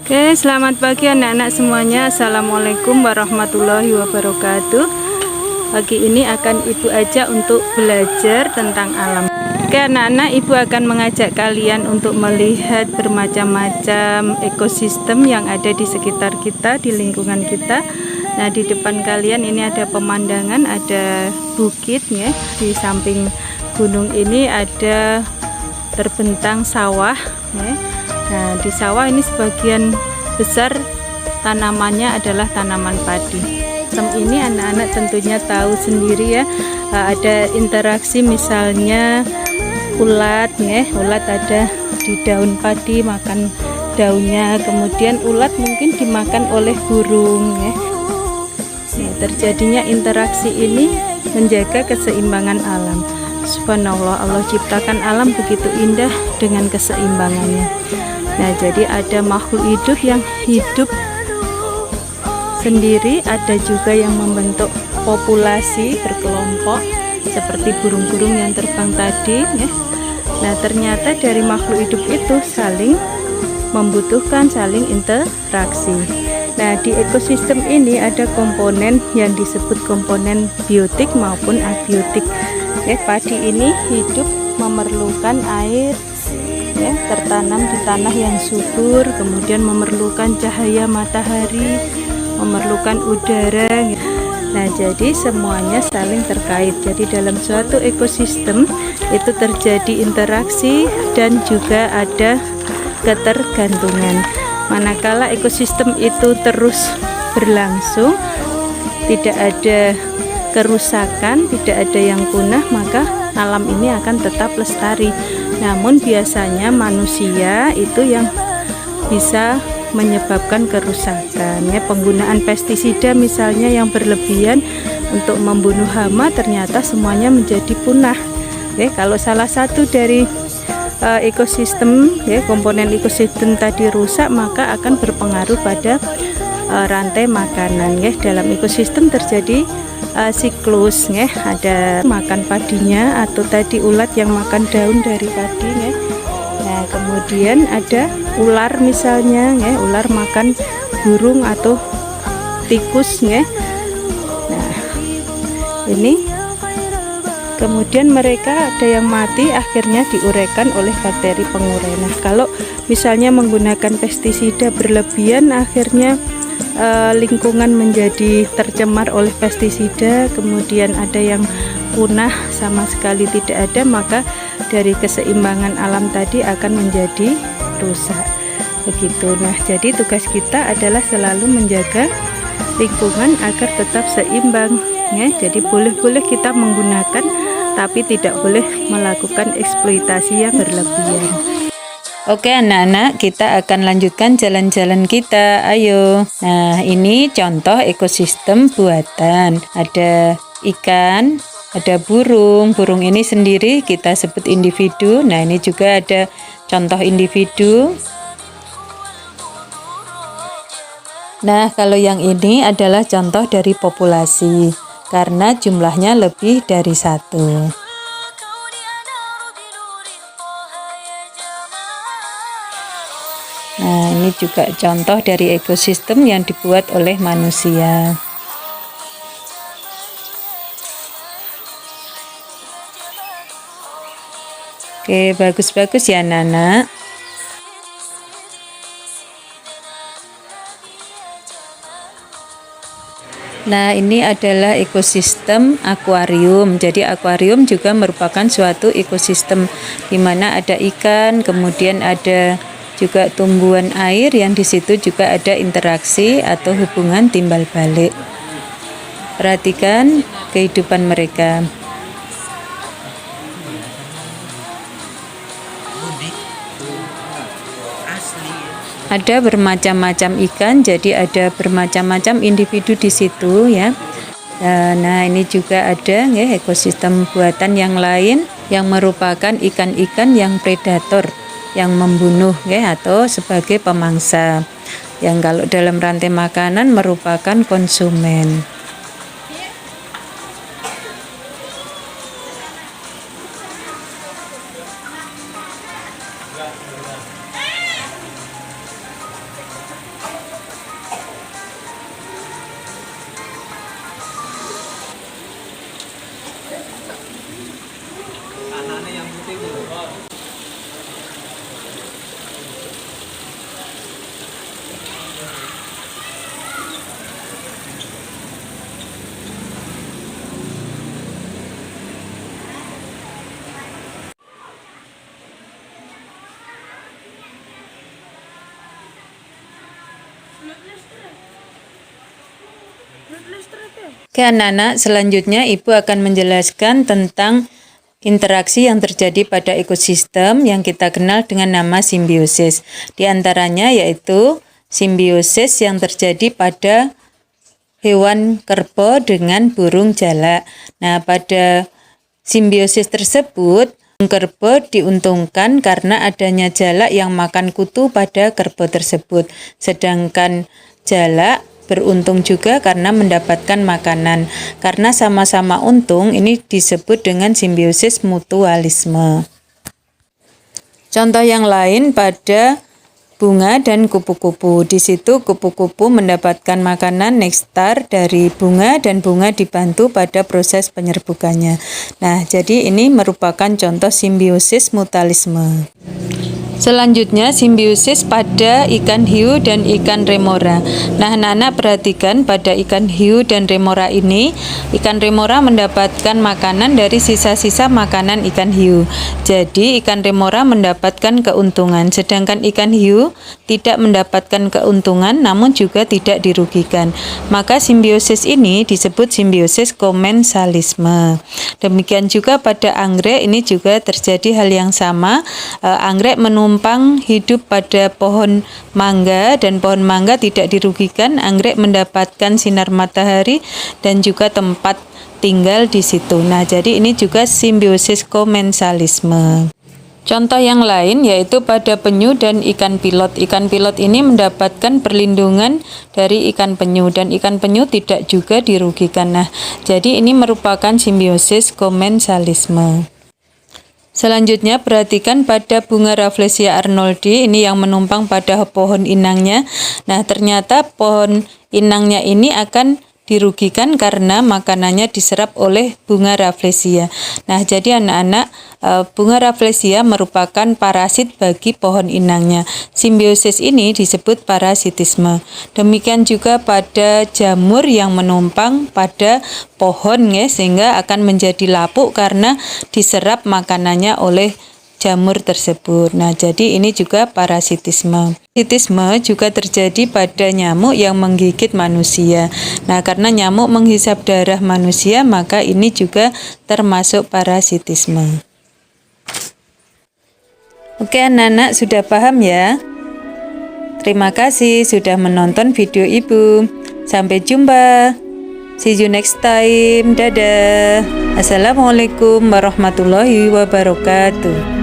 Oke, selamat pagi anak-anak semuanya. Assalamualaikum warahmatullahi wabarakatuh. Pagi ini akan Ibu ajak untuk belajar tentang alam. Oke anak-anak, Ibu akan mengajak kalian untuk melihat bermacam-macam ekosistem yang ada di sekitar kita, di lingkungan kita. Nah, di depan kalian ini ada pemandangan, ada bukit ya. Di samping gunung ini ada terbentang sawah ya. Nah, di sawah ini sebagian besar tanamannya adalah tanaman padi. Ini anak-anak tentunya tahu sendiri ya, ada interaksi misalnya ulat ya, ulat ada di daun padi makan daunnya, kemudian ulat mungkin dimakan oleh burung ya. Nah, terjadinya interaksi ini menjaga keseimbangan alam. Subhanallah, Allah ciptakan alam begitu indah dengan keseimbangannya. Nah, jadi ada makhluk hidup yang hidup sendiri, ada juga yang membentuk populasi berkelompok seperti burung-burung yang terbang tadi ya. Nah, ternyata dari makhluk hidup itu saling membutuhkan, saling interaksi. Nah, di ekosistem ini ada komponen yang disebut komponen biotik maupun abiotik. Ya, padi ini hidup memerlukan air ya, tertanam di tanah yang subur, kemudian memerlukan cahaya matahari, memerlukan udara ya. Nah, jadi semuanya saling terkait. Jadi dalam suatu ekosistem itu terjadi interaksi dan juga ada ketergantungan. Manakala ekosistem itu terus berlangsung, tidak ada kerusakan, tidak ada yang punah, maka alam ini akan tetap lestari. Namun biasanya manusia itu yang bisa menyebabkan kerusakan ya. Penggunaan pestisida misalnya yang berlebihan untuk membunuh hama, ternyata semuanya menjadi punah ya. Kalau salah satu dari ekosistem ya, komponen ekosistem tadi rusak, maka akan berpengaruh pada rantai makanan ya. Dalam ekosistem terjadi siklus ya, ada makan padinya atau tadi ulat yang makan daun dari padinya. Nah, kemudian ada ular misalnya ya, ular makan burung atau tikus ya. Nah, ini kemudian mereka ada yang mati, akhirnya diuraikan oleh bakteri pengurai. Nah, kalau misalnya menggunakan pestisida berlebihan, akhirnya lingkungan menjadi tercemar oleh pestisida, kemudian ada yang punah sama sekali tidak ada, maka dari keseimbangan alam tadi akan menjadi rusak begitu. Nah, jadi tugas kita adalah selalu menjaga lingkungan agar tetap seimbang ya. Jadi boleh-boleh kita menggunakan, tapi tidak boleh melakukan eksploitasi yang berlebihan. Oke anak-anak, kita akan lanjutkan jalan-jalan kita, ayo. Nah, ini contoh ekosistem buatan. Ada ikan, ada burung. Burung ini sendiri kita sebut individu. Nah, ini juga ada contoh individu. Nah, kalau yang ini adalah contoh dari populasi, karena jumlahnya lebih dari satu. Nah, ini juga contoh dari ekosistem yang dibuat oleh manusia. Oke, bagus-bagus ya anak-anak. Nah, ini adalah ekosistem akuarium. Jadi akuarium juga merupakan suatu ekosistem di mana ada ikan, kemudian ada juga tumbuhan air yang di situ juga ada interaksi atau hubungan timbal balik. Perhatikan kehidupan mereka. Ada bermacam-macam ikan, jadi ada bermacam-macam individu di situ ya. Nah, ini juga ada ya ekosistem buatan yang lain yang merupakan ikan-ikan yang predator, yang membunuh ya, atau sebagai pemangsa, yang kalau dalam rantai makanan merupakan konsumen. Oke anak-anak, selanjutnya Ibu akan menjelaskan tentang interaksi yang terjadi pada ekosistem yang kita kenal dengan nama simbiosis. Di antaranya yaitu simbiosis yang terjadi pada hewan kerbau dengan burung jalak. Nah, pada simbiosis tersebut, burung kerbau diuntungkan karena adanya jalak yang makan kutu pada kerbau tersebut. Sedangkan jalak beruntung juga karena mendapatkan makanan. Karena sama-sama untung, ini disebut dengan simbiosis mutualisme. Contoh yang lain pada bunga dan kupu-kupu. Di situ kupu-kupu mendapatkan makanan nektar dari bunga dan bunga dibantu pada proses penyerbukannya. Nah, jadi ini merupakan contoh simbiosis mutualisme. Selanjutnya simbiosis pada ikan hiu dan ikan remora. Nah, anak-anak perhatikan pada ikan hiu dan remora ini, ikan remora mendapatkan makanan dari sisa-sisa makanan ikan hiu. Jadi ikan remora mendapatkan keuntungan, sedangkan ikan hiu tidak mendapatkan keuntungan namun juga tidak dirugikan. Maka simbiosis ini disebut simbiosis komensalisme. Demikian juga pada anggrek, ini juga terjadi hal yang sama. Anggrek menumpang hidup pada pohon mangga dan pohon mangga tidak dirugikan. Anggrek mendapatkan sinar matahari dan juga tempat tinggal di situ. Nah, jadi ini juga simbiosis komensalisme. Contoh yang lain yaitu pada penyu dan ikan pilot. Ikan pilot ini mendapatkan perlindungan dari ikan penyu dan ikan penyu tidak juga dirugikan. Nah, jadi ini merupakan simbiosis komensalisme. Selanjutnya perhatikan pada bunga Rafflesia arnoldi, ini yang menumpang pada pohon inangnya. Nah, ternyata pohon inangnya ini akan dirugikan karena makanannya diserap oleh bunga Rafflesia. Nah, jadi anak-anak, bunga Rafflesia merupakan parasit bagi pohon inangnya. Simbiosis ini disebut parasitisme. Demikian juga pada jamur yang menumpang pada pohon ya, sehingga akan menjadi lapuk karena diserap makanannya oleh jamur tersebut. Nah, jadi ini juga parasitisme. Parasitisme juga terjadi pada nyamuk yang menggigit manusia. Nah, karena nyamuk menghisap darah manusia, maka ini juga termasuk parasitisme. Oke, anak-anak sudah paham ya? Terima kasih sudah menonton video Ibu. Sampai jumpa. See you next time. Dadah. Assalamualaikum warahmatullahi wabarakatuh.